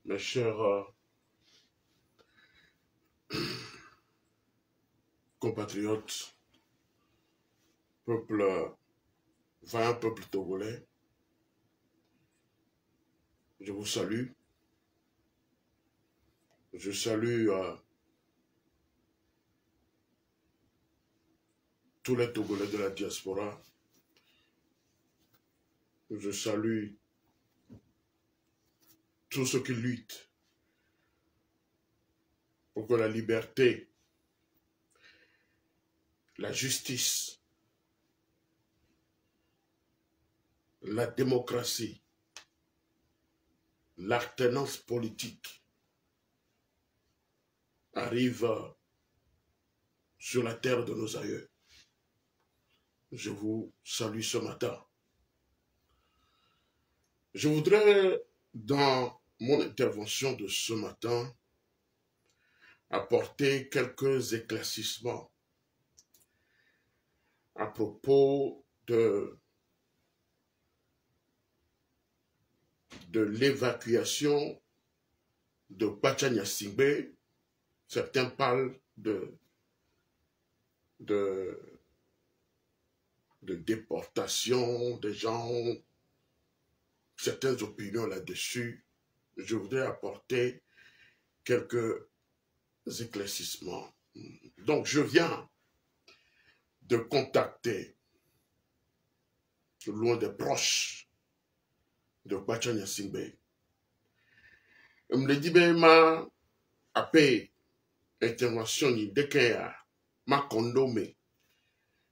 mes chers compatriotes, vaillant peuple togolais, je vous salue. Je salue tous les Togolais de la diaspora. Je salue tous ceux qui luttent pour que la liberté, la justice, la démocratie, l'alternance politique arrivent sur la terre de nos aïeux. Je vous salue ce matin. Je voudrais, dans mon intervention de ce matin, apporter quelques éclaircissements à propos de l'évacuation de Pachanya-Singbe. Certains parlent de déportation des gens, certaines opinions là-dessus. Je voudrais apporter quelques éclaircissements. Donc, je viens de contacter l'un des proches de Pachanya-Singbe. Il me dit, ma appel intervention ni dekeya ma kondome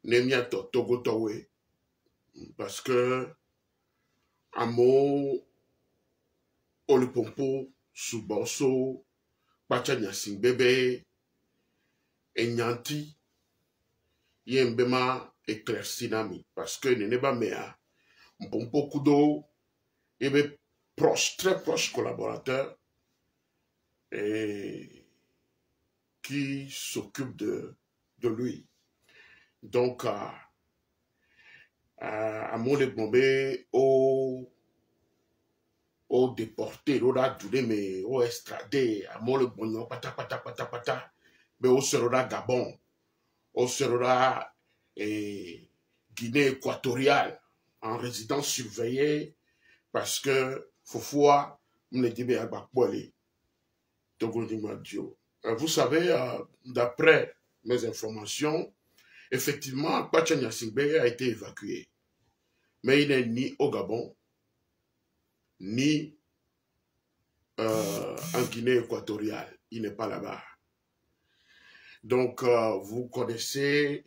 nemiato togotowe parce que amo olipompo suboso Pachanya-Singbe enyanti yembema éclaircinami parce que neneba mea mpompo kudo ebe proche, très proche collaborateur et qui s'occupe de lui. Donc, à mon bombé, au déporté, au radulé, mais au estradé, à mon bonheur, pata, mais au sera Gabon, au sera Guinée équatoriale, en résidence surveillée, parce que, Foufoua, me dit, mais à Bakboali, vous savez, d'après mes informations, effectivement, Pachanya-Singbe a été évacué. Mais il n'est ni au Gabon, ni en Guinée équatoriale. Il n'est pas là-bas. Donc, vous connaissez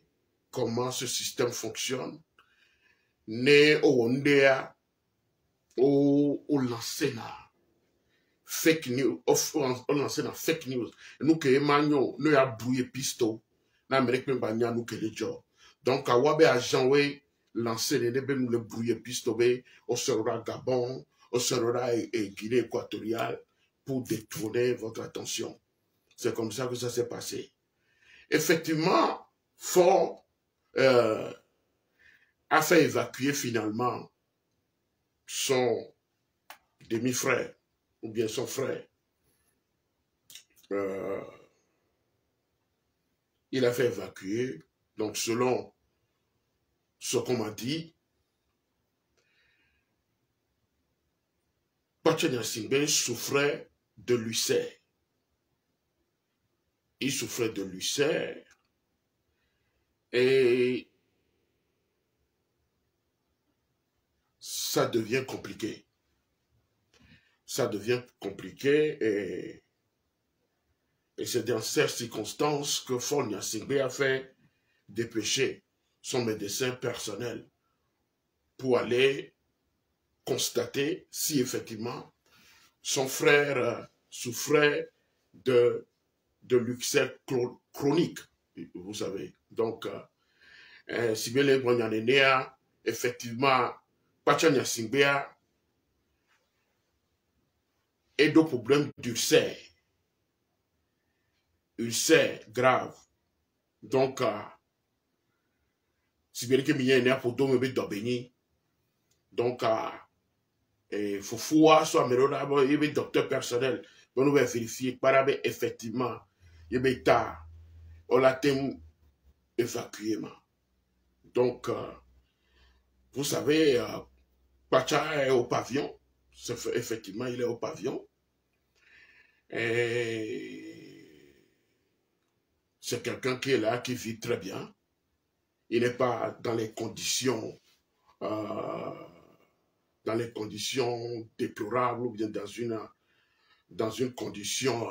comment ce système fonctionne. Né au Ondea, au Lancena. Fake news, on lance dans fake news. Nous que Emmanuel, nous a brouillé pisto, l'Amérique même banya nous que les gens. Donc, à Wabe à Jean-Wé, lancer les nébés nous le brouillé pisto, au sera Gabon, au sera Guinée équatoriale, pour détourner votre attention. C'est comme ça que ça s'est passé. Effectivement, Fort a fait évacuer finalement son demi-frère, ou bien son frère. Il a fait évacuer, donc selon ce qu'on m'a dit, Pachanya-Singbe souffrait de l'ulcère. Il souffrait de l'ulcère et ça devient compliqué. Ça devient compliqué et c'est dans ces circonstances que Pachanya-Singbe a fait dépêcher son médecin personnel pour aller constater si effectivement son frère souffrait de l'ulcère chronique, vous savez. Donc, si bien les Bonyanénéa, effectivement, Pachanya-Singbe et d'autres problèmes d'ulcère. Ulcère grave. Donc, si bien que Miyane a pour dominer d'Obéni, donc, Et Foufoua, soit Méroda, il y a docteur personnel. On va vérifier, par effectivement, il y a on l'a évacué. Donc, vous savez, Pacha est au pavillon. Effectivement, il est au pavillon. Et c'est quelqu'un qui est là, qui vit très bien. Il n'est pas dans les conditions déplorables ou bien dans une condition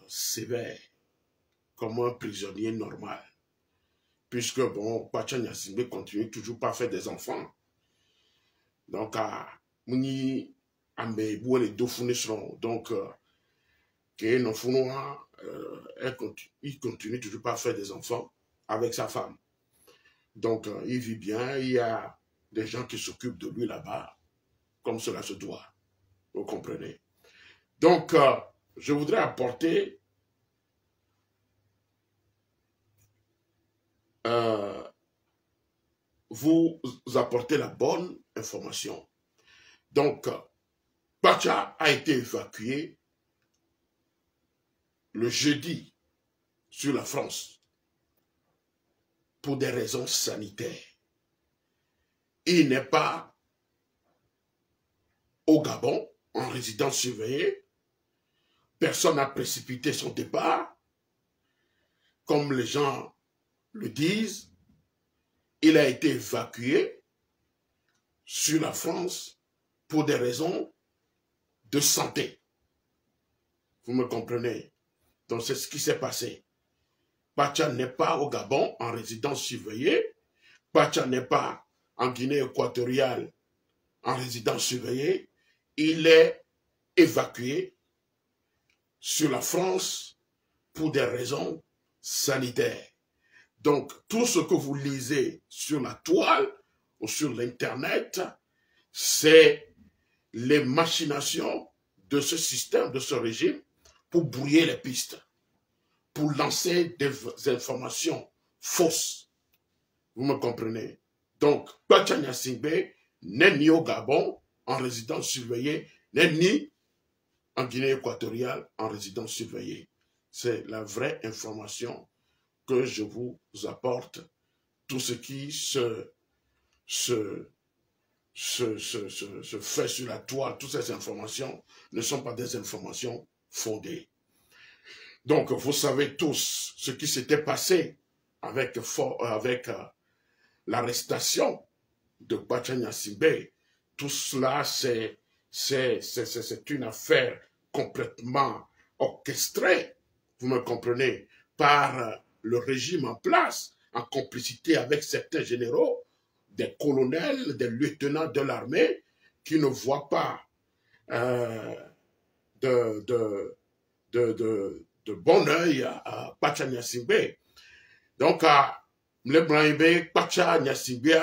sévère, comme un prisonnier normal. Puisque, bon, Pacha Gnassingbé continue toujours pas à faire des enfants. Donc, il continue toujours pas à faire des enfants avec sa femme. Donc, il vit bien, il y a des gens qui s'occupent de lui là-bas, comme cela se doit. Vous comprenez? Donc, je voudrais apporter vous apporter la bonne information. Donc, Pacha a été évacué le jeudi sur la France pour des raisons sanitaires. Il n'est pas au Gabon, en résidence surveillée. Personne n'a précipité son départ. Comme les gens le disent, il a été évacué sur la France pour des raisons de santé. Vous me comprenez? Donc c'est ce qui s'est passé. Pacha n'est pas au Gabon en résidence surveillée. Pacha n'est pas en Guinée équatoriale en résidence surveillée. Il est évacué sur la France pour des raisons sanitaires. Donc, tout ce que vous lisez sur la toile ou sur l'Internet, c'est les machinations de ce système, de ce régime, pour brouiller les pistes, pour lancer des informations fausses. Vous me comprenez? Donc, Pacha Gnassingbé n'est ni au Gabon en résidence surveillée, n'est ni en Guinée équatoriale en résidence surveillée. C'est la vraie information que je vous apporte. Tout ce qui se fait sur la toile, toutes ces informations ne sont pas des informations fondées. Donc, vous savez tous ce qui s'était passé avec l'arrestation de Pacha Gnassingbé. Tout cela, c'est une affaire complètement orchestrée, vous me comprenez, par le régime en place, en complicité avec certains généraux, des colonels, des lieutenants de l'armée, qui ne voient pas de bon œil à Pacha Gnassingbé. Donc, le Blanc Pacha Gnassingbé,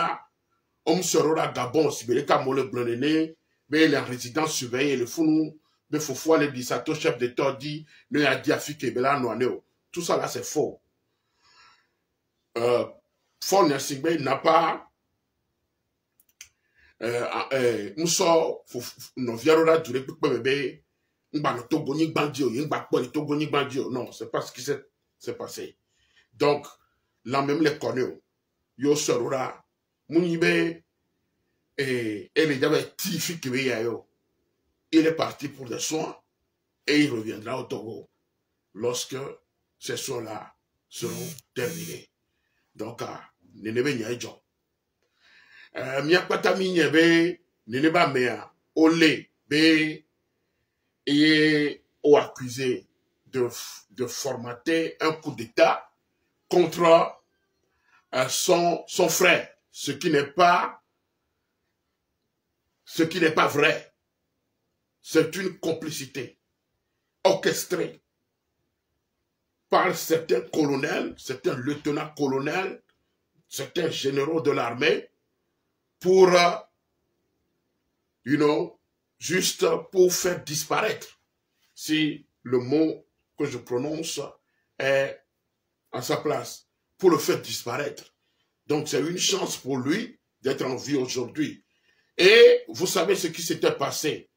on sera Gabon, si vous voulez, mais les résidents surveillés, le fou, mais faut voir les dissato chef d'État dit, ne y a diafike, tout ça là c'est faux. Fort Gnassingbé n'a pas nous sort nos viarola du bébé non, c'est pas ce qui s'est passé. Donc là même les connaît yo sera munibe et les diables tifi yo. Il est parti pour des soins et il reviendra au Togo lorsque ces soins-là seront terminés. Donc, Nenebe Nyaïdjo. Miakpatami Nyebe, Neneba Mea, Olé, B, et au accusé de formater un coup d'État contre son frère, ce qui n'est pas vrai. C'est une complicité orchestrée par certains colonels, certains lieutenants-colonels, certains généraux de l'armée pour, juste pour faire disparaître, si le mot que je prononce est à sa place, pour le faire disparaître. Donc c'est une chance pour lui d'être en vie aujourd'hui. Et vous savez ce qui s'était passé.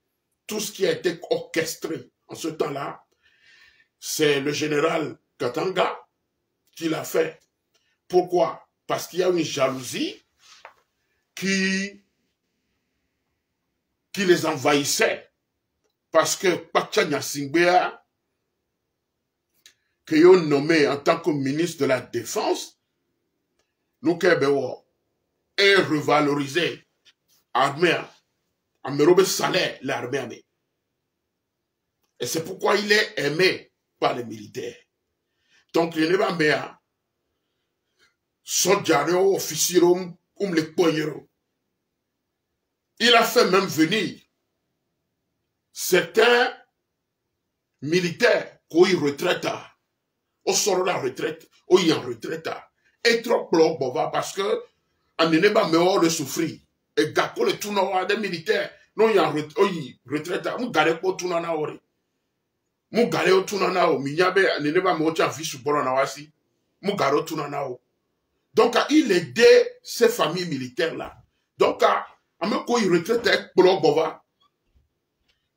Tout ce qui a été orchestré en ce temps-là, c'est le général Katanga qui l'a fait. Pourquoi? Parce qu'il y a une jalousie qui les envahissait. Parce que Pacha Nyasingbea, que ont nommé en tant que ministre de la Défense, nous est revalorisé l'armée, en salaire l'armée. Et c'est pourquoi il est aimé par les militaires. Donc, il n'est pas bien. Soldats, officiers, les poignards. Il a fait même venir certains militaires qui retraitent, au sort de la retraite, ou y en retraite, et trop bova parce que on n'est pas meilleur de souffrir. Et gâteau le tournoi des militaires, non y en retraite, on garde pas tout na ori. Mon garde au tournoi au minyabe, n'est pas meilleur de vie sur Boronawasi. Mon garde tout na o. Donc il aidait ces familles militaires là. Donc à me quoi il retraite avec bova.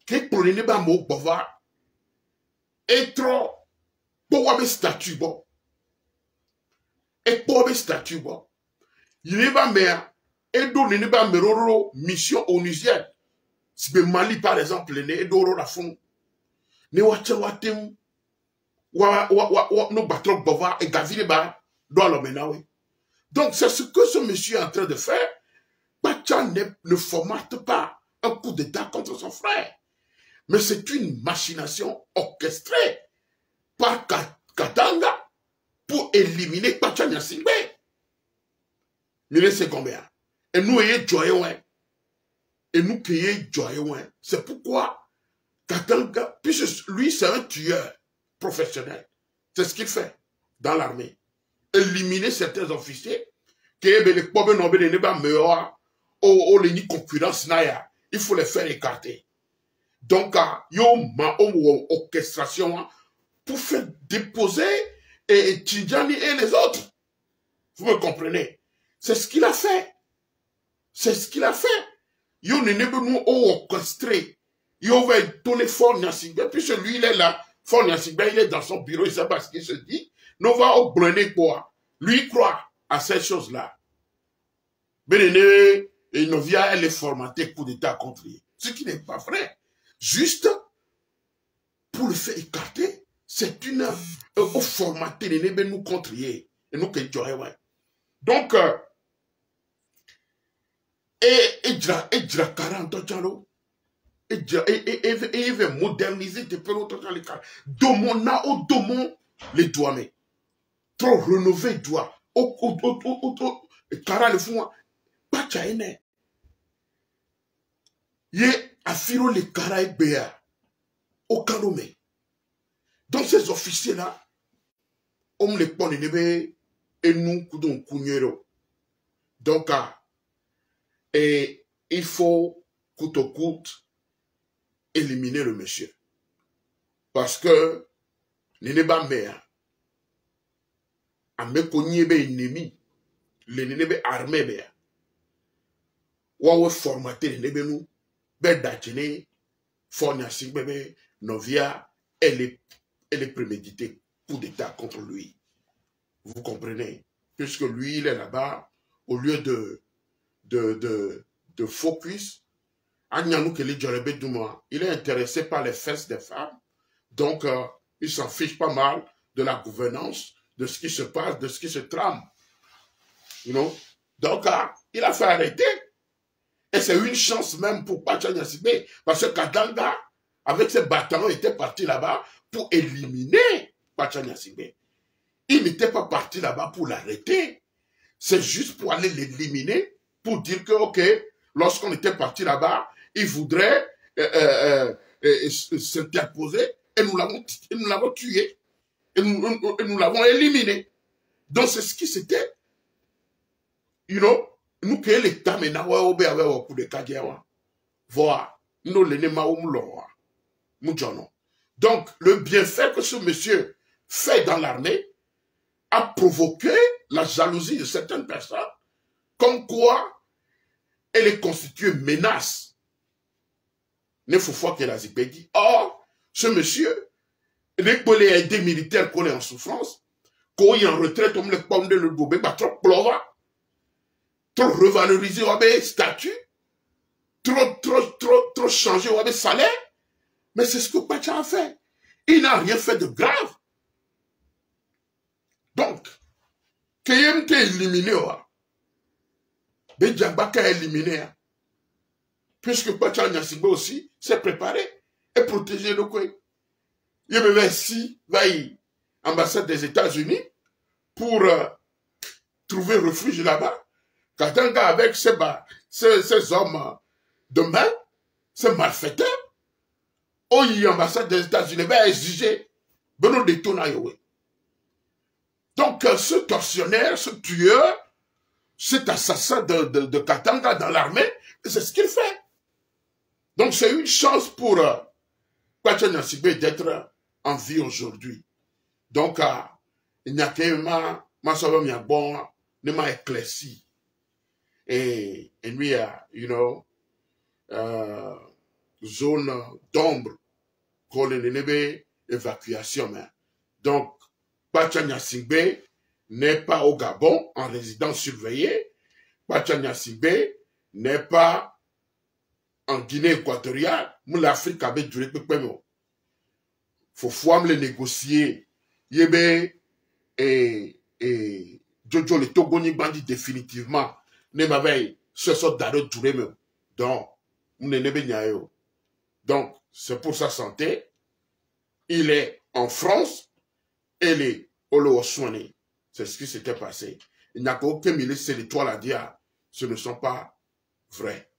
Que prenez pas mo bova. Et trop pour statut bon. Et pour statut bon. Il n'est pas meilleur. Et donc, il n'est pas meilleur mission onusienne. Si le Mali, par exemple, il n'est pas la fond. Ne watem no batro bova et gavile ba doit le menawe. Donc, c'est ce que ce monsieur est en train de faire. Bacha ne formate pas un coup d'État contre son frère. Mais c'est une machination orchestrée par Katanga pour éliminer Pacha Nyasimbe. C'est combien? Et nous ayons joyeux. Et nous ayons joyeux. C'est pourquoi Katanga, puisque lui c'est un tueur professionnel. C'est ce qu'il fait dans l'armée. Éliminer certains officiers qui ont les problèmes de ne pas meilleur ou les concurrence naya. Il faut les faire écarter. Donc, il y a une orchestration pour faire déposer et Tidjani et les autres. Vous me comprenez? C'est ce qu'il a fait. C'est ce qu'il a fait. Il y a une orchestré. Il va donner Fort Nyasigbe. Puisque lui, il est là. Fort Nyasigbe, il est dans son bureau. Il sait pas ce qu'il se dit. Nous va au brûler quoi? Lui croit à ces choses-là. Bénéné et Novia, elle est formatée coup d'État contre lui. Ce qui n'est pas vrai. Juste pour le faire écarter, c'est une formaté de nous contre lui. Et nous qui ouais. Donc, et 40 ans, et il veut moderniser depuis l'autre temps les cas. Domon na au domon les douanes. Trop rénové doigt. Cara le fond, pas chaine. Yé affiro les cara et béa. Au calomé. Donc ces officiers-là, on les pone et nous coudons cougnero. Donc, et il faut coûte au coûte éliminer le monsieur. Parce que n'est pas mère. À me cogner ennemi, l'ennemi armé béa. Ou formater l'ennemi nous, ben d'attener, fornassi bébé, novia, elle est préméditée coup d'État contre lui. Vous comprenez? Puisque lui, il est là-bas, au lieu de focus, il est intéressé par les fesses des femmes. Donc, il s'en fiche pas mal de la gouvernance, de ce qui se passe, de ce qui se trame. You know? Donc, il a fait arrêter. Et c'est une chance même pour Pacha Nyasimbe, parce que Katanga, avec ses bâtons, était parti là-bas pour éliminer Pacha Nyasimbe. Il n'était pas parti là-bas pour l'arrêter. C'est juste pour aller l'éliminer, pour dire que, ok, lorsqu'on était parti là-bas, il voudrait s'interposer et nous l'avons tué. Et nous l'avons éliminé. Donc c'est ce qui c'était. You know, nous que l'État maintenant, ouais, avec un coup de Kadiawa. Voilà. Nous l'ennemi donc, le bienfait que ce monsieur fait dans l'armée a provoqué la jalousie de certaines personnes, comme quoi, elle est constituée menace. Ne faut pas qu'elle a dit. Or, ce monsieur, les des militaires qu'on est en souffrance, qu'on est en retraite, on le pomme de le gobé, trop plova, trop revalorisé, on a statut, trop changé, on a salaire. Mais c'est ce que Pacha a fait. Il n'a rien fait de grave. Donc, Kayem t'est éliminé, Bédjambaka est éliminé, puisque Pacha Nyasigbe aussi s'est préparé et protégé le coin. Il me met ici, ambassade des États-Unis, pour trouver refuge là-bas. Katanga avec ces hommes de main, ces malfaiteurs, ambassade des États-Unis va exiger Benoît de Tonayowe. Donc, ce tortionnaire, ce tueur, cet assassin de Katanga dans l'armée, c'est ce qu'il fait. Donc, c'est une chance pour Pacha Nyasigbe d'être en vie aujourd'hui. Donc, il n'y a qu'un ma soeur m'a bon, ne m'a éclairci. Et lui, zone d'ombre, qu'on est évacuation. Donc, Pacha Nyasigbe n'est pas au Gabon en résidence surveillée. Pacha Nyasigbe n'est pas en Guinée équatoriale. L'Afrique avait duré peu de temps. Faut fois me les négocier. Yebe et Jojo le Togoni bandi définitivement. Ne m'avait ce sort d'arrêt duré même. Donc, donc, c'est pour sa santé. Il est en France. Elle est au soigné. C'est ce qui s'était passé. Il n'y a qu'aucun ministre de l'étoile à dire. Ce ne sont pas vrais.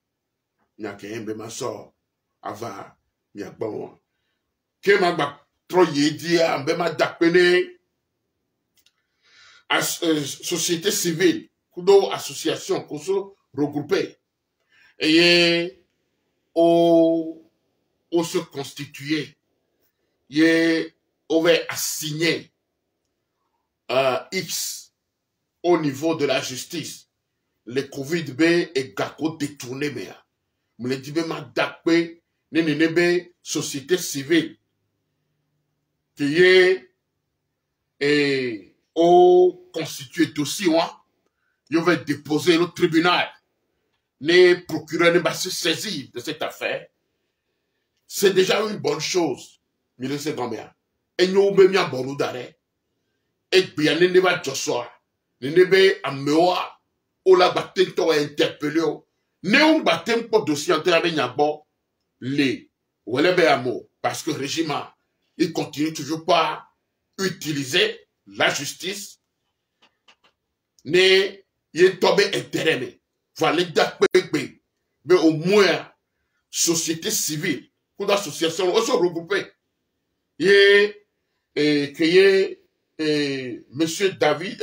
Il n'y a qu'un bémassor. Ava, il y a bon. Kema trop yedi a mbema dakpene société civile kudo association koso regroupé et au se constituer et on va assigner X au niveau de la justice le Covid B et gako détourné mais me le dit ma dakpe ne société civile qui est au constitué dossier, il va déposer le tribunal. Les procureurs ne vont se saisir de cette affaire. C'est déjà une bonne chose. Mais c'est combien? Et nous, même un bon d'arrêt. Et bien, ne va pas soir. Ne va à mewa. Ou la bâtiment t'ont interpellé. Ne on bâtiment pour dossier en terre avec Nyabo. Les. Ou elle est à mot. Parce que le régime il continue toujours pas à utiliser la justice. Ne y tombé intérêt. Voilà mais au moins, société civile, ou d'association, on se regrouper. Et créer monsieur David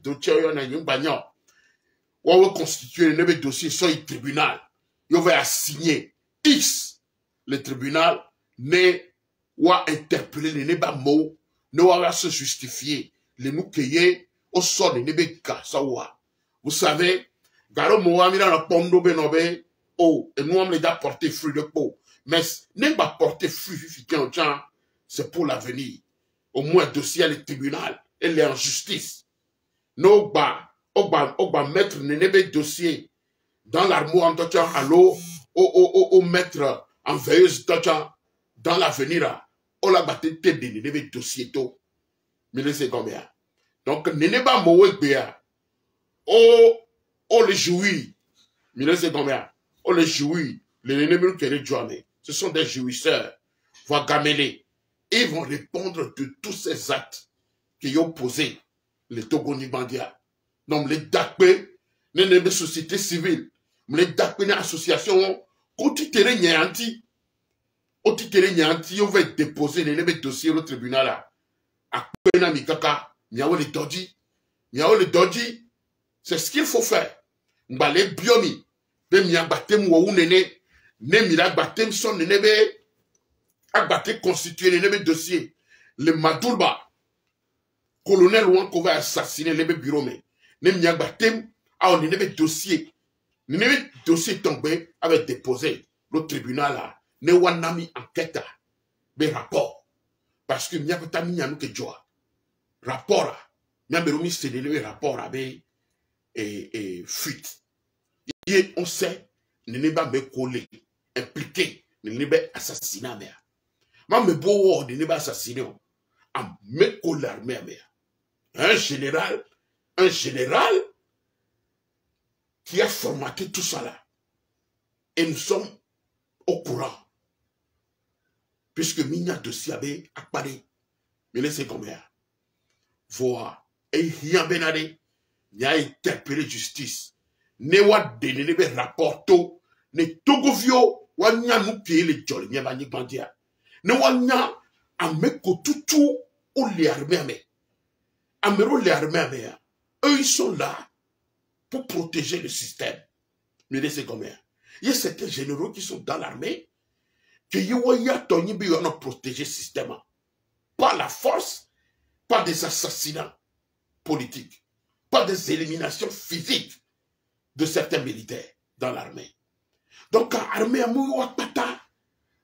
Doutche, on a un bagnon. On va constituer le dossier sur le tribunal. On va assigner X, le tribunal. Ne wa interpeller les neba mo ne wa se justifier les nous cueillir au sort de nebe kasawa. Vous savez garo mo wa mira na pondo benobe oh et nous on les a porté fruit de peau mais ne pas porter fruit fifiant c'est pour l'avenir au moins dossier à le tribunal et les en justice no ba oba mettre ne nebe dossier dans l'armoire en touchant à l'eau au mettre en veilleuse touchant dans l'avenir, on l'a battu tête de dossier tout. Mais c'est combien? Donc, n'est pas mauvais béa. Oh les jouis. Mais c'est combien? Oh les jouis. Les ennemis qui les journée. Ce sont des jouisseurs. Vont gameler. Et ils vont répondre de tous ces actes qui ont posé les Togoni Bandia. Donc, les dakpe, les sociétés civiles, les dakpe, les associations, quotidien nyanti. Au titre nyanti, on va déposer les dossiers au tribunal là. À Pena Mikaka, miao le doji, c'est ce qu'il faut faire. Mbale biomi, be mia batem ou nene, ne mira batem son nene be, a batem constituer les dossiers. Le Madoulba, colonel ou qu'on va assassiner les bureaux, ne mia batem, a on nene dossier. Le dossier tombé avait déposé le tribunal là. Ne wanami enquête mais rapport. Parce que n'y a pas de que joie. Rapport là. N'y a pas de rapport avec et fuite. Et on sait, ne pas me coller, impliqué, ne pas assassiner mais. Ma me beau ne pas assassiner. En me coller l'armée mais. Un général qui a formaté tout ça là. Et nous sommes au courant. Puisque Minya dossier avait apparaît. Mais laissez combien. Voir. Et Hian Benade, il a interpellé justice. Ne wa denene be rapport to. Ne togovio, wa nya nou piye le jol, nye ba nye bandia. Ne wa nya, ame kotutu ou les armées ame. Amero les armées ame. Eux, ils sont là pour protéger le système. Mais laissez combien. Il y a certains généraux qui sont dans l'armée que Yoya Tony Bion protéger le système. Pas la force, pas des assassinats politiques, pas des éliminations physiques de certains militaires dans l'armée. Donc, l'armée a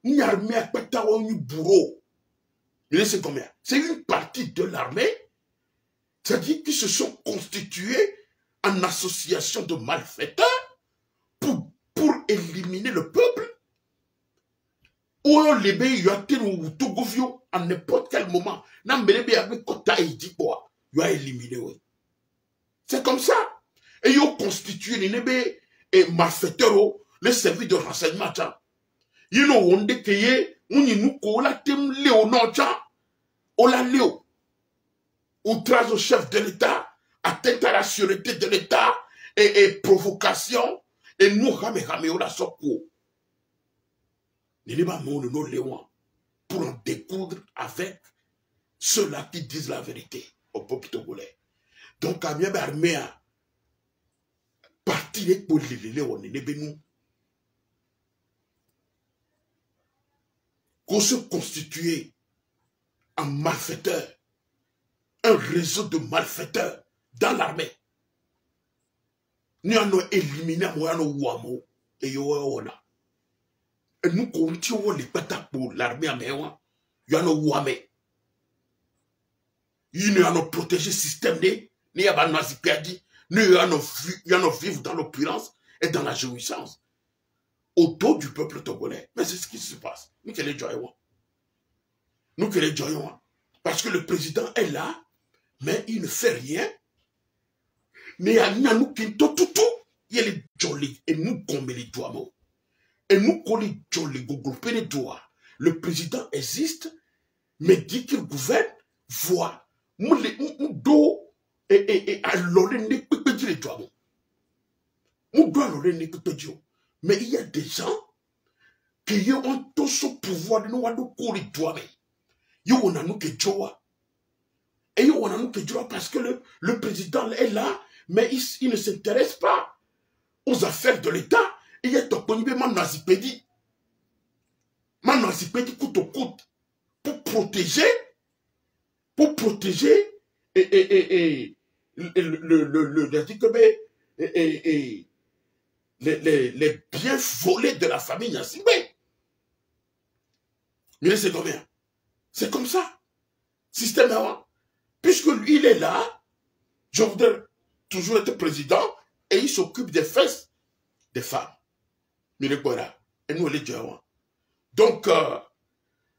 une armée a un bourreau. C'est combien? C'est une partie de l'armée, c'est-à-dire qu'ils se sont constitués en association de malfaiteurs pour éliminer le peuple. Ou les pays ou Togovio à n'importe quel moment. C'est comme ça. Et ils ont constitué les malfaiteurs, les services de renseignement. Ils ont dit que outrage au chef de l'État, atteinte à la sûreté de l'État et provocation. Et nous, on a sorti. Pour en découdre avec ceux-là qui disent la vérité au peuple togolais. Donc, à bien armée, parti les pour les qu'on se constitue en malfaiteurs, un réseau de malfaiteurs dans l'armée. Nous avons éliminé Ouamo et Yoana. Et nous continuons les patates pour l'armée américaine. Il y a nos ouamé. Il y a nos protégés système il y a nos perdu. Il y a nos vivre dans l'opulence et dans la jouissance. Autour du peuple togolais. Mais c'est ce qui se passe. Nous qui les joyons. Nous qui les joyons. Parce que le président est là, mais il ne fait rien. Mais il y a nous qui tout. Il y a les jolis. Et nous comme les doigts. Et nous, quand les groupes les doigts, le président existe, mais dit qu'il gouverne, voit. Nous, et alors, les petits les doigts. Nous, mais il y a des gens qui ont tout ce pouvoir de nous, les doigts. Ils ont nous que joie. Et ils ont nous que joie parce que le président est là, mais il ne s'intéresse pas aux affaires de l'État. Il y a ton ponibé manazipédi coûte au coûte pour protéger les biens volés de la famille Nassibé. Mais c'est combien? C'est comme ça. Système avant. Puisque lui, il est là, je voudrais toujours être président et il s'occupe des fesses des femmes. Mais et nous, les gens. Donc,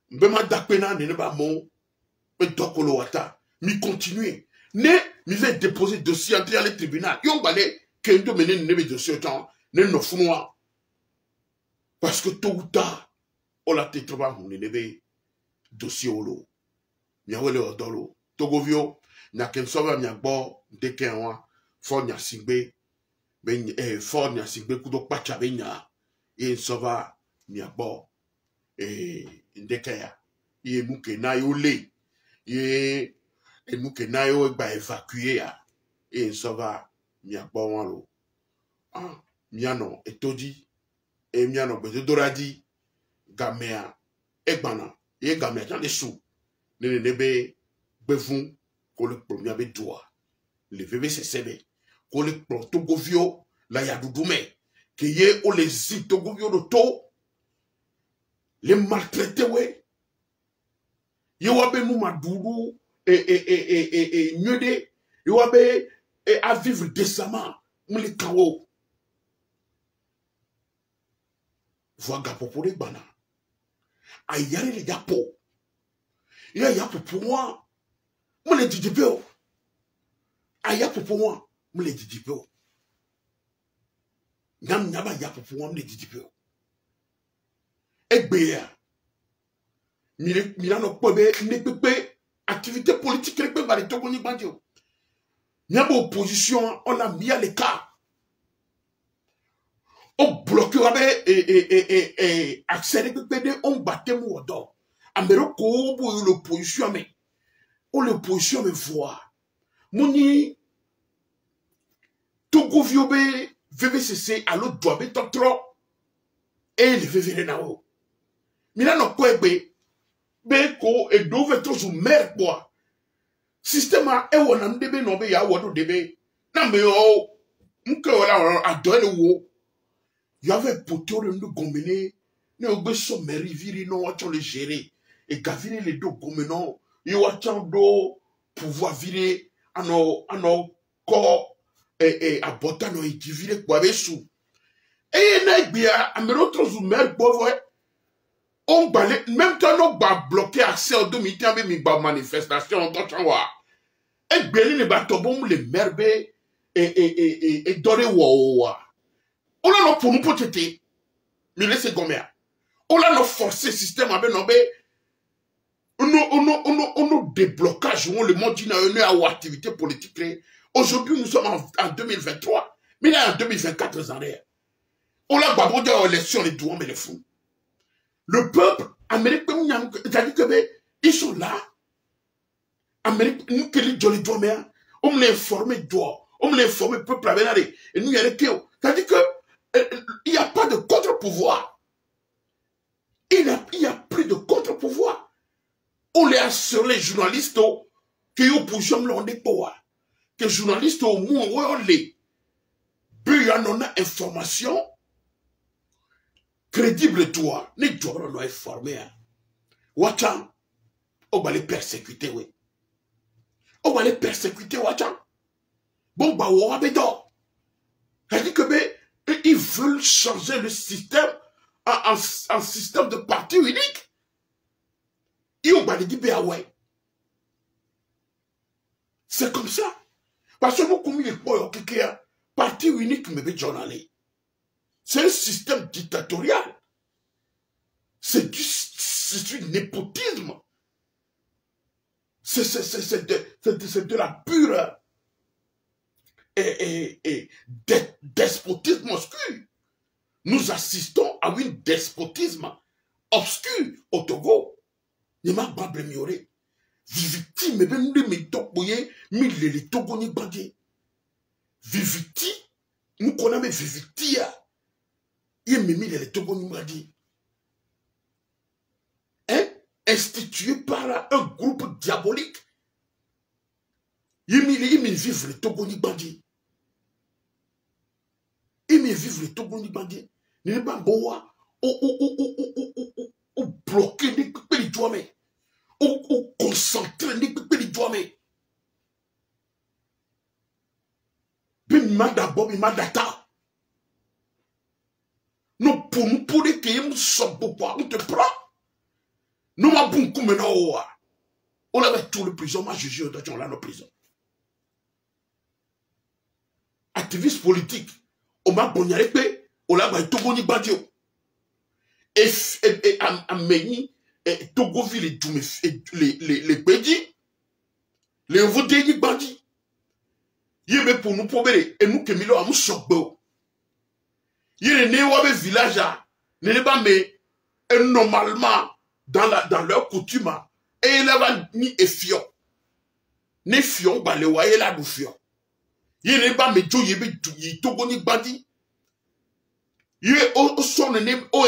Mbema Dakpena n'est pas mon, mais Dokolowata, mi continuer. Ne, mi fait déposer dossier entre les tribunaux. Yon balé, qu'un mener ne dossier autant, ne nos founois. Parce que tôt ou tard, on l'a tétreba, on est dossier au lot. Miawele odolo. Togovio, n'a qu'un sauve miabo, dekenwa, fort n'a sigbe, fort n'a sigbe, kudo pachabenya. Et sova miabo et ndekaya et muke na yo le et muke na yo ba évacuer ya et sova miabo walo ah miano etodi et miano bedoradi gamea egbana et gamea dans les sous ne nebe bevun ko le premier be doa le VVCCB ko le protogovio la yadudume que ye o les Togo yo de to les maltraités ouais ye wabe mou madourou et nyede ye wabe à vivre décemment mou les kawo voix gapopore bana ayare le yapo ya yapo pour moi mou les didibeo ayapo pour moi mou les didibeo Nam nyaba yapo pour moi mou les didibeo Egbeya Milano Pobe ne pepe activité politique ne peut pas les Togo ni Bandio. Nyaba opposition on a mis à l'écart. On bloque et accès de PD on battait mon odor. Américo pour l'opposition mais on l'opposition me voit. Mouni Togo viobe VVCC à l'autre doit être trop et le VVR nao. Milano Pobe Beko et dove toujours mer quoi. Système a ewanam debe no be ya wodo debe. Na me o nke wala adone wo. You avait poteau de nous gominer. Ne obe so meri viri no wacho le gérer. Et gaviner les deux gomenon. You wacho do pouvoir virer ano ko abota no itivire kwa besu. Et na bia amero toujours mer bovo. On balait, même quand on va bloquer accès aux 2000 ans, mais il manifestation, on doit savoir. Et bien, les bateaux, les merbes, et doré ouah. On a nos pour nous protéger. Mais laissez gommer. On a nos forcés système avec nos bé. On nous déblocage, on le monde dit, on a une activité politique. Aujourd'hui, nous sommes en 2023. Mais là, en 2024, en arrière. On a baboué aux élections, les douans, mais les fous. Le peuple américain, ils sont là. Amérique, nous qui les jolly doigts, on me l'informe doigt, on me l'informe peuple avec et nous y a les kéos. C'est-à-dire que il n'y a pas de contre-pouvoir. Il y a plus de contre-pouvoir. On les a sur les journalistes qui ont pour jamais l'on des pouvoirs. Que les journalistes au moins on les. Puis il y a une information. Crédible toi, ni toi on est formé. Wachan, on va les persécuter, oui. On va les persécuter, Wachan. Bon, bah, on va bédor. C'est-à-dire que, ils veulent changer le système en système de parti unique. Et on va les dire, ouais. C'est comme ça. Parce que nous, comme il est pas, parti unique, mais bien, c'est un système dictatorial. C'est du népotisme. C'est de la pure despotisme obscur. Nous assistons à un despotisme obscur au Togo. Il m'a pas blâmé. Viviti, mais ben nous me topoye, mais les Togo ni bandé. Viviti, nous connaissons viviti. Il m'a mis les Togo ni bandé. Institué par un groupe diabolique. Il me vivre le Togo ni bandit. Il me vivre le Togo ni bandit. Il n'est pas bon ou bloquer les pépés de toi-même. Ou concentrer les pépés de toi-même. Puis il m'a d'abord, il m'a d'attendre. Nous pour nous pour les que nous sommes pour pouvoir nous te prendre. Nous m'avons beaucoup maintenant. On avait tout le prison, moi je juge dans la prison. Activiste politique, on m'a boniaré, on l'a dit Togo ni Badio. Et Ameni, Togo ville les Bédi, les Vodé ni Bandi. Yébe pour nous promener, et nous que Milo a nous choqué. Yé né ou avec village, n'est pas mais normalement. Dans leur coutume, et il va ni effion. Ni fion, bah le waye la du fion. Il n'est pas mais Dieu yébe Togo ni bandi. Il est au son ne au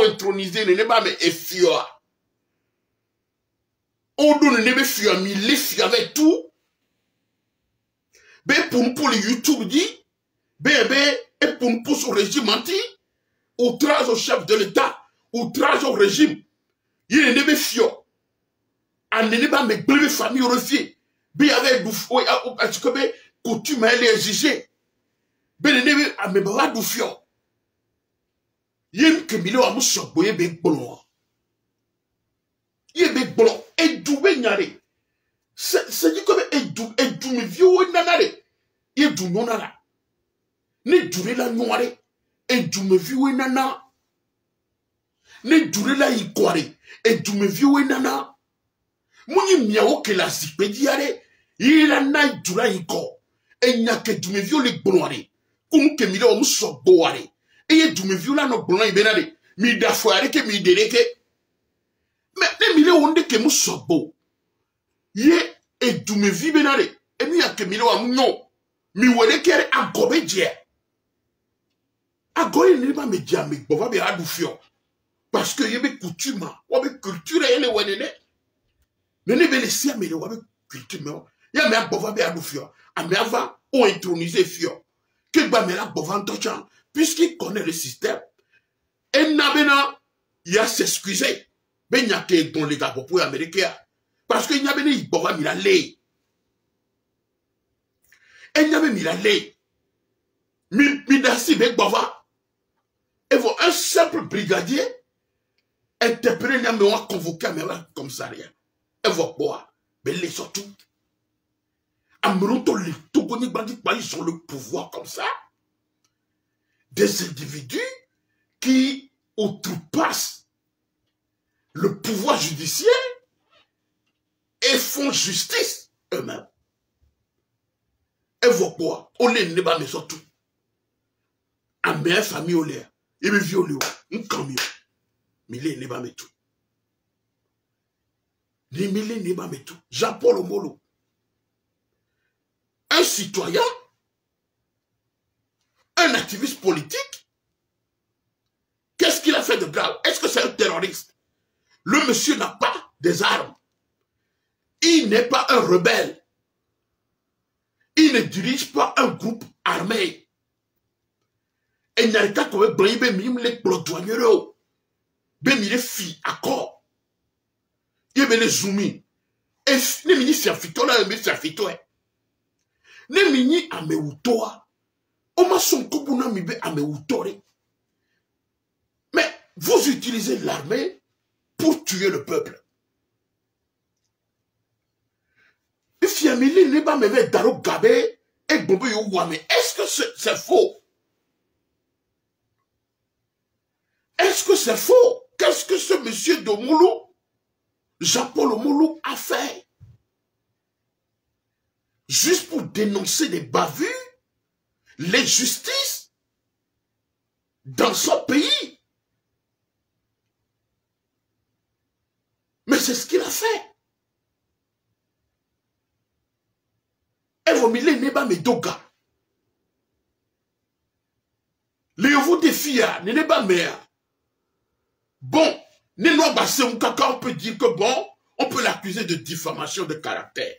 intronisé ne pas mais effion. On donne ne fion, mais les fion avec tout. Ben pour les YouTube dit, ben Et pour nous pousser au régime anti, outrage au chef de l'État, outrage au régime. Il y a des fios. En n'est pas mes blés famille refiées. Il y avait du fou, parce que coutume elle est exigée. Ben n'est pas mes bras du fio. Il y a une kemilo à moussa boye bek bolon. Il y a bek bolon. Et doué nyare. C'est dit comme et dou me vieux nanare. Il y a du nonara. Ne dure la noire. Et dou me vieux nana. Ne dure la ikware. Et dou me vieux nana. Mouni miao ke la zikpe diare. Il a na dura iko. Et nya ke dou me vieux le bolonare. Koum kemilo à moussa boare. Et du me viola no blon ibenade mi da foare ke mi dereke mais ne mi le onde ke mu sobo ye e du me vi benade e mi ya ke mi le wa no mi wele kere agobe je agoye ni ba me dia me bova be adu fio parce que ye be coutume wa be culture ele wenene ne be le sia me le wa be culture me ya me bova be adu fio a me ava o introniser fio que ba me la bova ntochan puisqu'il connaît le système, et n'abena, il a s'excuser. Ben il y a que dans les gars pour américains. Parce qu'il n'y a pas de bova mi la lei. Et il n'y a pas mi la lei. Mi dasi ben bova. Et vous, un simple brigadier, interpellé, n'y a pas convoqué à comme ça rien. Et vous, quoi? Ben les surtout. Ameronto les Togoni bandits, ils ont le pouvoir comme ça. Des individus qui outrepassent le pouvoir judiciaire et font justice eux-mêmes. Et voilà quoi? On les n'est pas mais surtout. À mes familles, on les il me viole, on camion. Mais les n'est pas mais tout. Les mille n'est pas mais tout. Jean-Paul Omolo. Un citoyen. Un activiste politique, qu'est-ce qu'il a fait de grave? Est-ce que c'est un terroriste? Le monsieur n'a pas des armes. Il n'est pas un rebelle. Il ne dirige pas un groupe armé. Et il n'y a qu'à trouver Brahim Mim les plodoigneurs. Ben il est fi accord. Il est les zooming. Et les ministres fito là, les ministres fito. Les ministres ameutoa. Mais vous utilisez l'armée pour tuer le peuple. Est-ce que c'est faux? Est-ce que c'est faux? Qu'est-ce que ce monsieur Domoulou, Jean-Paul Omolo, a fait? Juste pour dénoncer des bavures? Les justices dans son pays. Mais c'est ce qu'il a fait. Et vous millez n'est pas mes doga. Les vous défient, n'est pas mère. Bon, on peut dire que bon, on peut l'accuser de diffamation de caractère.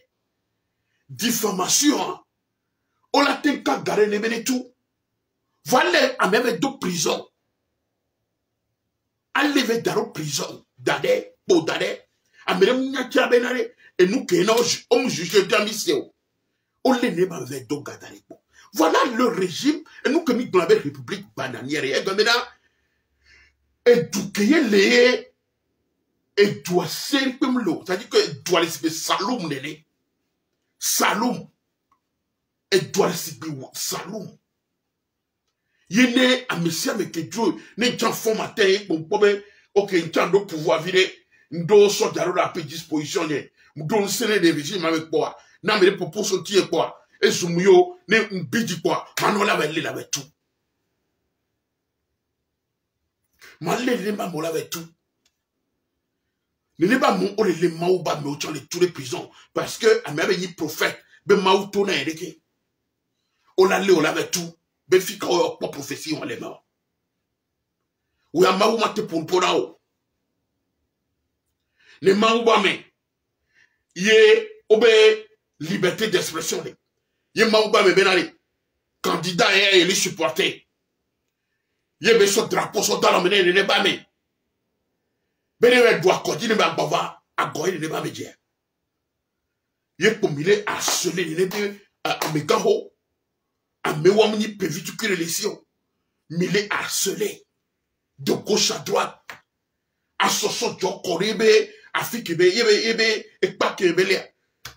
Diffamation, hein? On l'a tenu qu'à garer les tout. Voilà, à même deux prisons. Allez, dans prison. D'adé, pour d'adé. À même, et nous, qui on juge de mission. On les n'est pas avec deux gars. Voilà le régime, et nous, que nous, dans la République bananière, et maintenant, et tout qui est lié, et doit ser comme l'eau. C'est-à-dire que doit les saloum, néné. Saloum. Et doit les saloum. Yéné, à monsieur, mais que Dieu, n'est qu'un fond matin, bon, ok, il y a de pouvoir virer, nous sommes dans la disposition, nous sommes des régimes avec quoi, n'a mais les propos sont tirés quoi, et Soumio, n'est un bidi quoi, Manola va aller avec tout. Malé n'est pas mon avec tout. Ne pas mon ou les maouba, mais autant les tous les prisons, parce que, à même les prophètes, ben maouto n'a été. On l'a on l'avait tout. Ben fika ou pas prophétie on les morts. Ou ya maou mate pour là-haut. Les maouba mais, yé obé liberté d'expression. Yé maouba mais benale. Candidat et les supporter. Yé be so drapeau so dans l'emmener ne pas me. Bene doit continuer à bava à goyer ne pas me dire. Yé pour mille à seler ne pas à me gaho à me wamni pevi tu que les sions. Mille à seler de gauche à droite. À soso jo korebe afiki be yebe et pas que belé.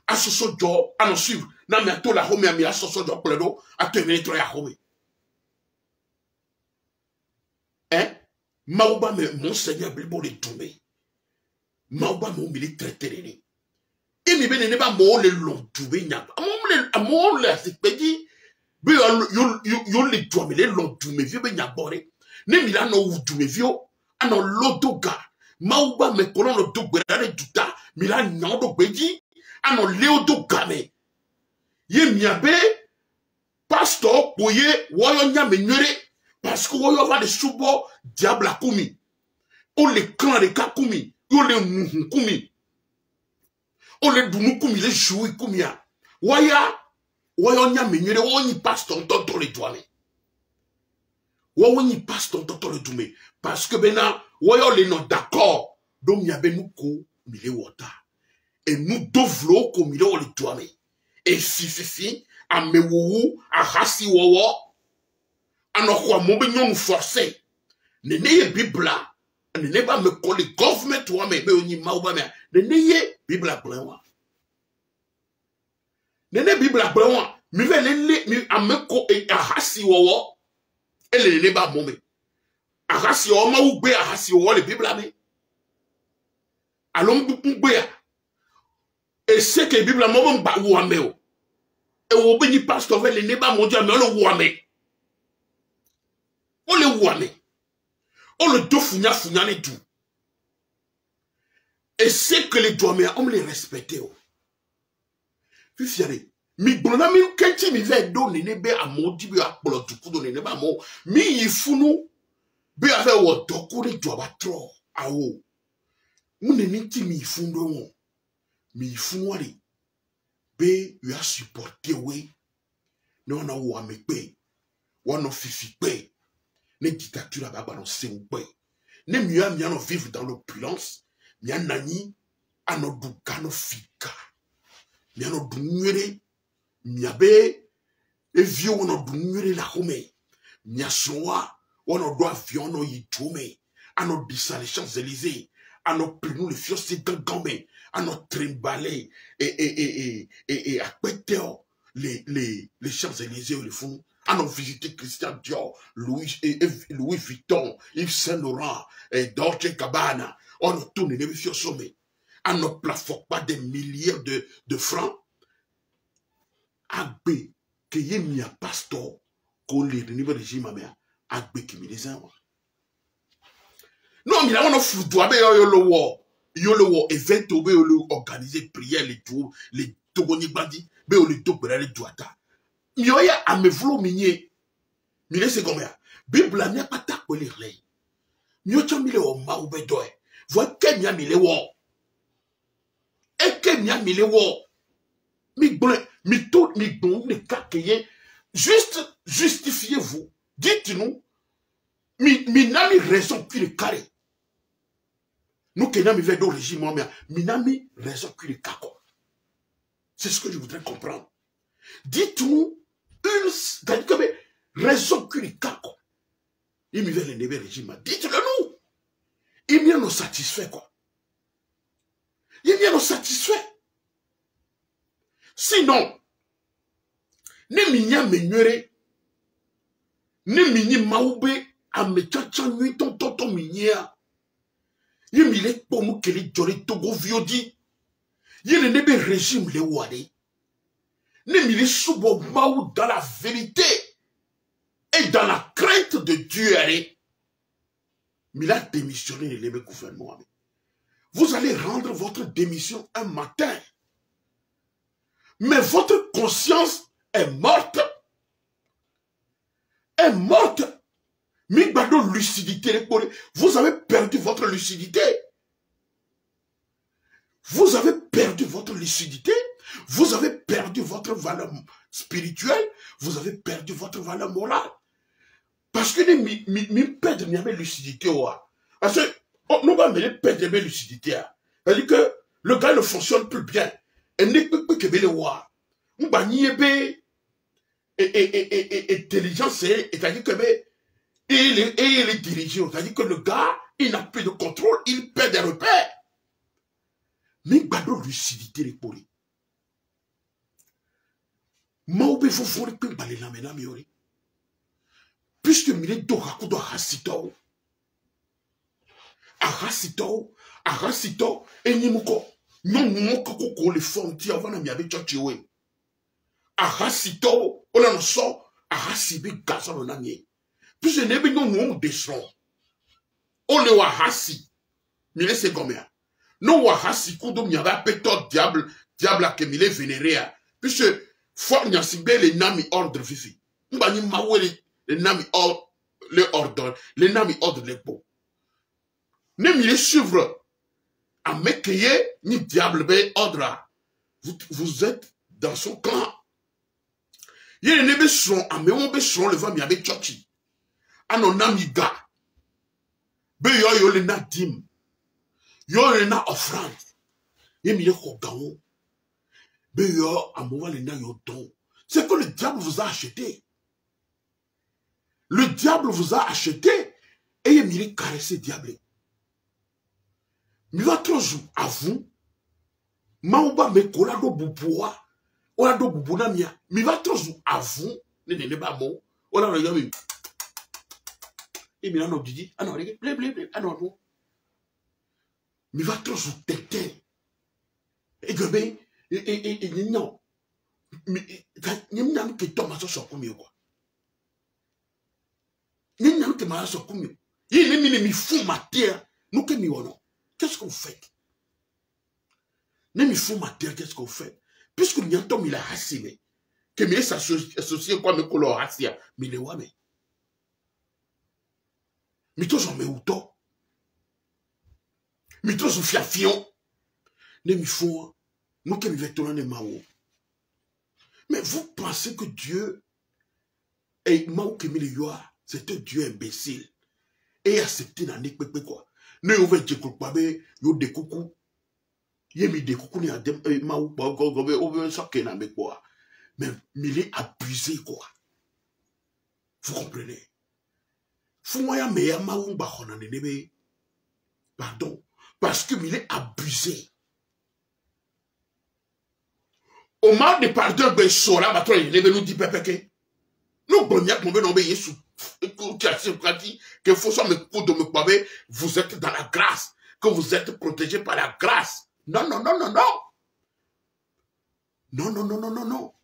À soso jo à nous suivre. Na me to la home à mi à soso jo pledo à te venir trop à home. Hein? Maouba me mon Seigneur bibo les tomber. Maouba me mili traiter les. Et mi bene ne ba mo le long tomber nya. Amon le aspedi. Be yo le doit me le long tomber vieux be nya boré. Ne mi la no ou tomber vieux. Ano lodoga. Maouba me kolon le do gbere duta. Mi la nya do beji. Ano leodo game. Ye mi abe pastor boye woyo nya me nyere. Parce que on va les soubo diable à koumi. On les clans de kakumi. On les mouhou koumi. On les dounou koumi. Les jouis koumia. Waya. Waya on y a menyere. On y passe ton tonton les douane. Waya on y passe ton tonton les douane. Parce que bena. Waya on les non d'accord. Donc y a ben nous ko. Mille wota. Et nous devons ko mille on les douane. Et si. A me wou. A hasi wawa. Alors quoi, mon beignon forcé. Ne n'ayez Bible. Ne n'ayez pas me coller government ou me beignon maouba me. Ne n'ayez Bible à blanc. Ne n'ayez Bible à blanc. Mi ve le mi a me ko e ahasi wowo. Et le n'ayez pas mon me. Ahasi wowo ma ou be ahasi wowo le Bible à me. Allons beaucoup be. Et c'est que Bible à mon ba ou ame o. Et ou be ni pasteur ve le n'ayez pas mon Dieu mais le ou ame. On le wame. On le do founya les tout. Et c'est que les douaniers, on les respecte. Fifiare. Mi blona mi kenti mi ve do ne be amodi bi apolo tuku do ne ba mo. Mi yifunu bi ave wo doku le do abatro. Awo. Mu ne nti mi yifundo won. Mi yifunu ari. Be you are supporté we. No na wo ame pe. Wo no fifi pe. Les dictatures à balancer ou pas. Ne mieux miano vivre dans l'opulence. Mianani à nos boucano fika. Miano dunere. Miabe. Et vieux on a dunere la home. Miasoa. On a droit vieux on a yitume. À nos dissans les Champs-Élysées. À nos prenons les fiosses de gambé. À nos trimbalés. Et à pétéo. Les Champs-Élysées ou les fonds. À nous visiter Christian Dior, Louis Vuitton, Yves Saint-Laurent, et Dolce Gabbana. On nous tourne les vieux sommets. À nous plafond pas des milliers de francs. Agbe, que y ait mis un pasteur, qu'on les niveau régime à mère. Agbe qui me les a. Non, mais là, on a foutu, yo le wo, event, yo organiser prière, les togoni bandits, yo le togoni les douata. Mioya a me vlo minye. Mile se gomea. Bible a pas ta ko lire. Mio cha mile o ma ube doe. Voi ke mia mile wo. E ke mia mile wo. Mi blin, mi tout, mi bon, mi kakeye. Juste, justifiez-vous. Dites-nous. Mi n'a mi raison qui le carré. Nous qui n'a mi vedo régime, mi n'a mi raison qui le kako. C'est ce que je voudrais comprendre. Dites-nous une raison que les cas. Il me veut le régime. Dites-le nous. Il vient nous satisfait quoi. Il vient nous satisfait. Sinon, ne minya menyere, ne minyi maoube, a me tchatchan nuit ton minya. Il me l'a pour nous que les jolly togo viodi. Il ne be régime le wade. Ne mili soubo maou dans la vérité et dans la crainte de Dieu. Il a démissionné de le gouvernement. Vous allez rendre votre démission un matin. Mais votre conscience est morte. Est morte. Migbado lucidité. Vous avez perdu votre lucidité. Vous avez perdu votre lucidité. Vous avez perdu votre valeur spirituelle. Vous avez perdu votre valeur morale. Parce que mi perdre mi lucidité. Parce que nous va me perdre mi lucidité. C'est-à-dire que le gars ne fonctionne plus bien. Et ne peut que le voir. Nous va nier intelligence, c'est-à-dire que il est dirigé. C'est-à-dire que le gars, il n'a plus de contrôle, il perd des repères. Mais il n'a pas de lucidité les polis. Maoube vous voulez que balé la mena miori. Puisque mille doraku do hasito. Arasito, et nimuko. Non, moko koko les formes ti avant na miabe chochiwe. Arasito, on en sort, arasibe gazon on a mié. Puisque nebe non mon descend. On le wahasi. Mille c'est combien? Non wahasi kudo miaba peto diable a que mille vénéré. Puisque fort nyasibe les nami ordre fifi. Mbani mawele les nami ordre, les nami ordre les beaux. Ne m'y suivre. À m'écrier, ni diable be ordre. Vous êtes dans son camp. Il y a des gens, à me on besoin le va m'y avec chochi. À non amiga. Be yo le na dim. Yo le na offrande. Il m'y le gaon. Be yo à moi le na yo don. C'est que le diable vous a acheté. Le diable vous a acheté. Et il m'y caressé diable. Mi va trop à vous. Maouba me kola do bubuwa. Ola do bubuna mia. Mi va trop à vous. Ne ba mo. Ola no yami. Et mi la no didi. Ah non, blé. Ah non, non. Mi va trop tete. Et gebe. Et non. Ni n'am que Thomas so kumio quoi. Ni n'am que ma so kumio. Il mi fou matière. Nous que mi wono. Qu'est-ce qu'on fait? Ne me faut ma terre, qu'est-ce qu'on fait? Puisque nous avons mis la race, que nous s'associer quoi, nous colons race, mais les wame. Mais tous on met où toi? Mais tous on fait fion. Ne me faut, nous qui vivons dans les maou. Mais vous pensez que Dieu est maou qui met les yoa, c'est un Dieu imbécile. Et accepté dans les pépé quoi. Ne ouvre Dieu quoi, yo de coucou. Yemi de coucou ni adem maou ba gobe ouvre ça que na me quoi. Mais il est abusé quoi. Vous comprenez? Fou moya meya maou ba khona nebe. Pardon, parce que il est abusé. Au mal de pardon be sora ba toi nebe nous dit pepeke. Nous bonyak mon be no be Yesu. Que faut ça me coup de me paver, vous êtes dans la grâce, que vous êtes protégé par la grâce. Non. Non.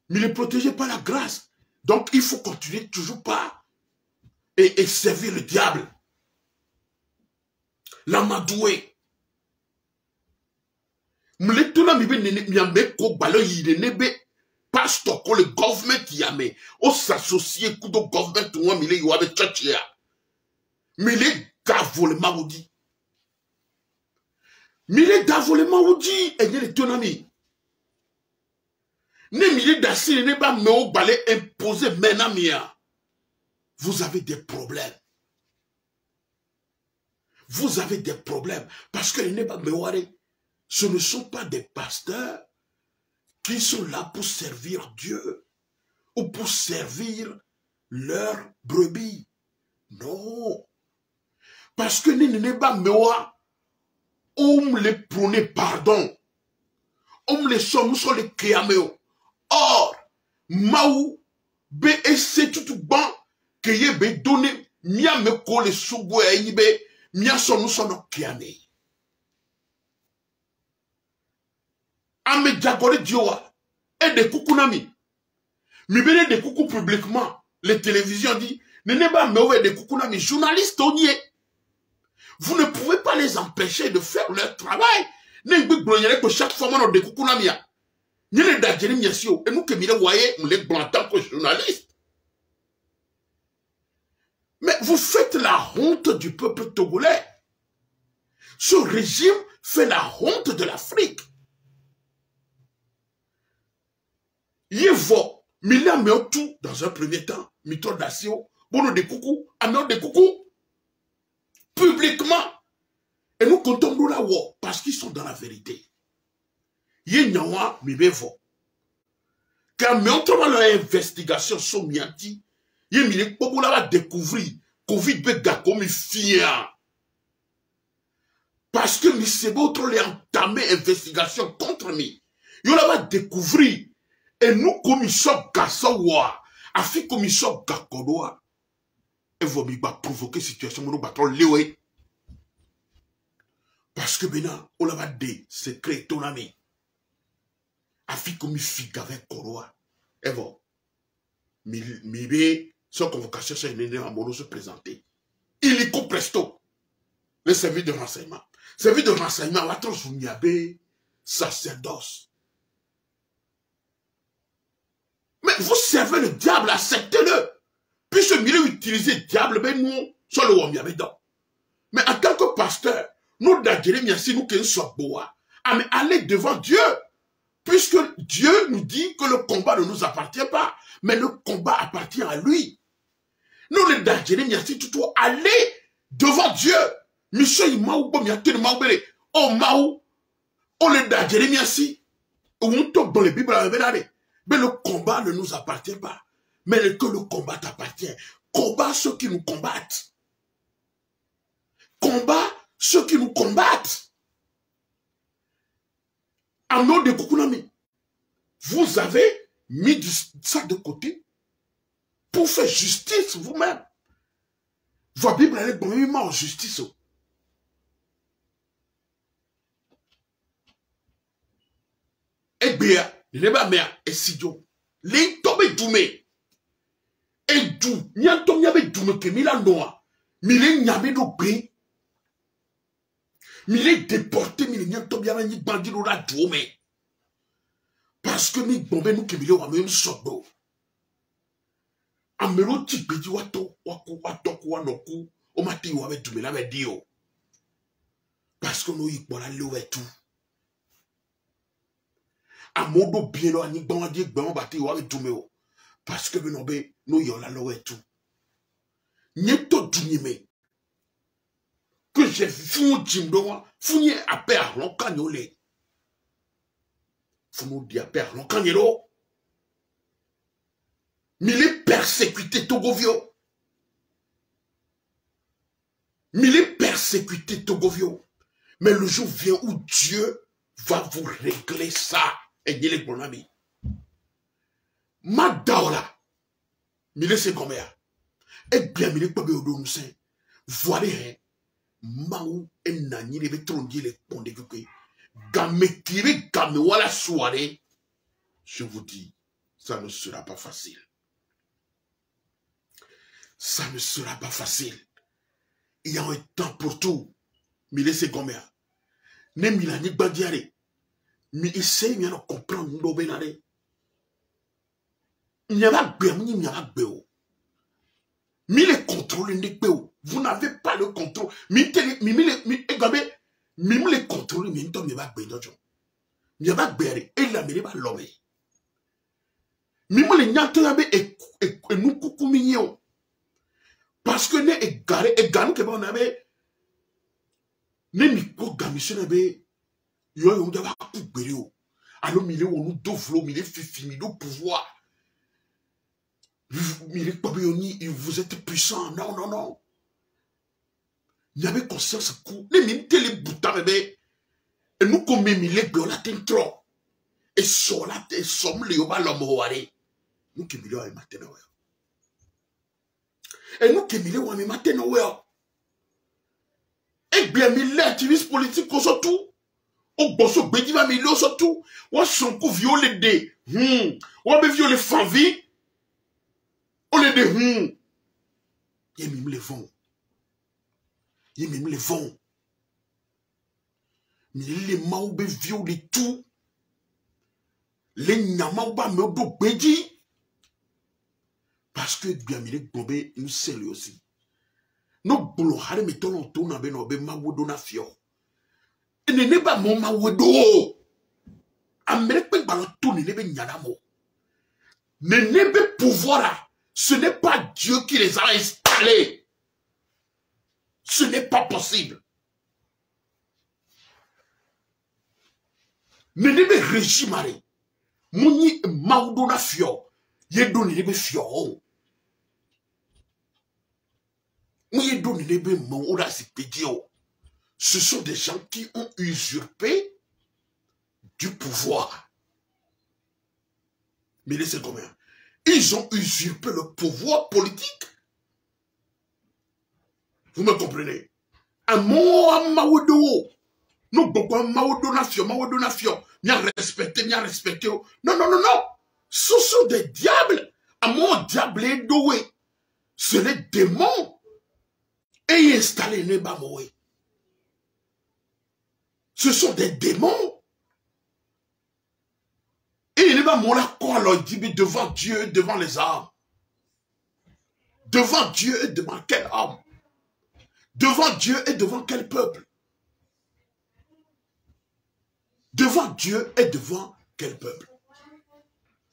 Mais il est protégé par la grâce. Donc il faut continuer toujours pas et servir le diable. L'amadoué. M'letuna mi be miambe ko balo yide nebe. Pastor, quand le gouvernement y a mis, on s'associe coup de gouvernement, tout le monde, il y a des tchèches. Mais les gars volent maudit. Mais les gars volent maudit, et il y a des tonami. Ne milliers d'assises, ne pas me au balai imposé menamia. Vous avez des problèmes. Vous avez des problèmes. Parce que les neba me ce ne sont pas des pasteurs qui sont là pour servir Dieu ou pour servir leur brebis. Non. Parce que Nineba Mewa, on les prônait pardon. On les sommes sur les créameo. Or, Maou, be essaie tout bon, que ye be donné, mia me kole soubou e yibe, mia son créamé. Ame diagore diowa et des coucounami. Mi bene des coucou publiquement. Les télévisions disent, ne pas me des coucounami. Journalistes on y est. Vous ne pouvez pas les empêcher de faire leur travail. Ne pas que chaque fois on a des coucounami. Ni les d'adjérim yasio. Et nous que mille voyez, nous les blancs en tant que journalistes. Mais vous faites la honte du peuple togolais. Ce régime fait la honte de l'Afrique. Yevo, Mila met tout dans un premier temps. Mito d'Assio, bono de coucou, amène de coucou. Publiquement. Et nous comptons nous là parce qu'ils sont dans la vérité. Yé nyawa mi bevo. Car mais on trouve leur investigation sur mianti. Yé mi le popo là va découvrir Covid be gako mi fia. Parce que mi sebo trop les entamé investigation contre mi. Yo là va découvrir. Et nous commission gasowa. Afi commission gakodoa. Et vous mi va provoquer situation nous battre lewe. Parce que maintenant, on a des secrets ton ami. Afi comme il figue avec Koroa. Et bon, mais sans convocation, c'est une à mono se présenter. Il est presto. Le service de renseignement. Service de renseignement, va transformer sacerdoce. Mais vous servez le diable, acceptez-le. Puis ce milieu utiliser le diable, mais nous, sur le wamiabe dedans. Mais en tant que pasteur, nous d'Adjérémia, si nous qu'un soit boa, mais allez devant Dieu. Puisque Dieu nous dit que le combat ne nous appartient pas, mais le combat appartient à lui. Nous, les d'Adjérémia, si tout allez devant Dieu. Monsieur, il m'a oublié, il m'a oublié. Oh, Maou, on les d'Adjérémia, si. On tombe dans les Bibles, mais le combat ne nous appartient pas. Mais que le combat t'appartient. Combat ceux qui nous combattent. Combat ceux qui nous combattent. En nom de Kukunami, vous avez mis ça de côté pour faire justice vous-même. Votre Bible elle est vraiment en justice. Et bien, les mères et si Dieu, les tombés doumés. Et d'où, n'y a tombé doumé que mila noa, mille nyame no bé. Mille déporté, mille n'y a tombé à n'y bandit ou la doumé. Parce que mi bombe nous que mille ou amène sobo. Amène ti bédi wato, waku, watoku, wanoku, o mati ou avec doumé la médio. Parce que nous y pour la louer tout. A modo bien là ni bon dire bon bâti ou avec doumé. Parce que nous y la louer tout. N'y to dunime. Que j'ai fou jimdoa, fouillé à père l'encagnolé. Faut nous dire à père l'encagnolo. Mille persécuté Togovio. Mille persécuté Togovio. Mais le jour vient où Dieu va vous régler ça. Et dit les bons amis. Madaola. Mille c'est combien? Et bien, mille pas bien au nous saint. Voilà, Maou et Nani les bétrondiers les ponts de Guké. Game tiré, game voilà soirée. Je vous dis, ça ne sera pas facile. Ça ne sera pas facile. Il y a un temps pour tout. Mais laissez combien? Ne milani bandiare. Mais essayez de comprendre nous benare. Il n'y a pas de il n'y a pas de mais les contrôles vous n'avez pas le contrôle. Mais les contrôles, mais il n'y a pas de et la mère va l'homme. Même les nyantons et nous coucou mignon. Parce que ne égaré que on avait ne micro gamisson avait yo on doit couper yo. Alors milieu on nous dovlo milieu fifi milieu pouvoir. Vous êtes puissant. Non, non, non. Il y avait conscience coup. Les mêmes téléboutants, bébé. Et nous, comme les mille la trop. Et sur la tête, somme les oba l'homme ouare. Nous qui milieu à matin. Et nous qui milieu à matin. Et bien, mille activistes politiques, surtout. Au bosso, bédiva milieu, surtout. Ou son coup violer des. Ou bien violer famille. On les dit, il même les vents. Il même les vents. Mais les maoubes violent tout. Les nyamaouba me do bédi. Parce que bien, les bombes nous scellent aussi. Nous boulons, haré, mettons en tournant, ben, on ben, maoudo na fio. Et n'est pas mon maoudo. Amérique, ben, ballon tourne, n'est pas nyadamo. Nenebe pouvoir, ce n'est pas Dieu qui les a installés. Ce n'est pas possible. Nenebe régime, Mouni Maudona Fio, Yedo Nenebe Fio. Yedo Nenebe Maudona Sipedio. Ce sont des gens qui ont usurpé du pouvoir. Mais laissez combien? Ils ont usurpé le pouvoir politique. Vous me comprenez? Un mot à Maoudo. Non, pourquoi Maoudo Nafio, M'a respecté. Non, non, non, non. Ce sont des diables. Un mot diable est doué. Ce sont les démons. Et installé Neba Moé. Ce sont des démons. Et il va mourir quoi alors devant Dieu, devant les hommes. Devant Dieu et devant quel homme? Devant Dieu et devant quel peuple? Devant Dieu et devant quel peuple?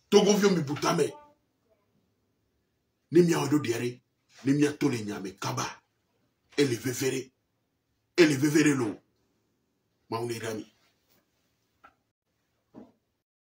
Togo vio mi butame. Ni mia odo diare, ni mia tole nyame kaba. Et le vevere lo. Maouni rami.